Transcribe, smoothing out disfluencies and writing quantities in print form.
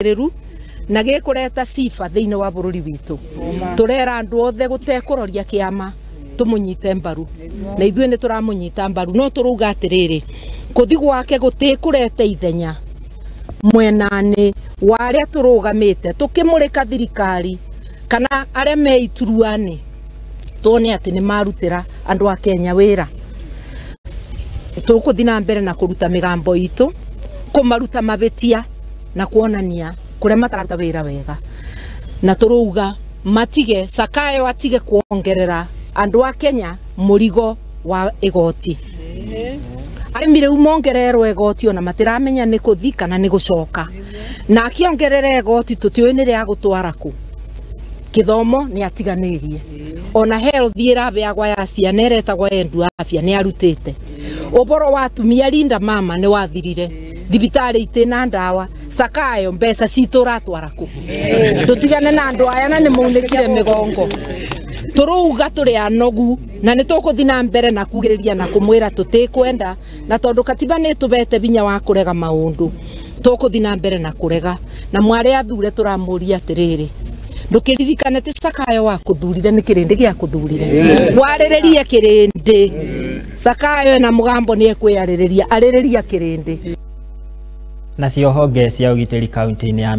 kiagiriru na gikureta sifa thiini wa bururi witu turera andu othe gutekuroria kiama tumunyite mbaru na ithuĩ nĩ tũramunyita mbaru no turuga atiriri kuthi gwake gutikurete ithenya mwenani wa aria turugamite tukimurika thirikari kana aria me ituruani tuone ati ni marutira andu a Kenya wira tukuthi na mbere na kuruta migambo itu kumaruta mabetia na kuonania kuria matararuta wira wega na turuga matige Sakayo atige kuongerera andu a Kenya murigo wa igoti arimire umongererwo igoti ona matiramenya ni kuthi kana ni gucoka na akiongerera igoti tutiwe ni ria gutwara ku kithomo ni atiganirie ona health irabe agwa ya ciana eretagwa endu afya ni arutite uboro wa atumia Linda mama ni wathirire thibitari itina ndawa Sakayo mbeca cituratwara ku tutigane na andu aya na ni muunekire migongo turuga turi anogu na ni tukuthi na mbere na kugiriria na kumwira tutikwenda na tondu katiba ni tubete binya wa kurega maundu tukuthi na mbere na kurega na mwari athure turamuria atiriri ndukiririkane ti Sakayo wa kuthurire ni kirindi gia kuthurire wariririe kirindi Sakayo na mugambo ni ekwiyaririria aririria kirindi nacio honge cia ugitiri kaunti-ini ya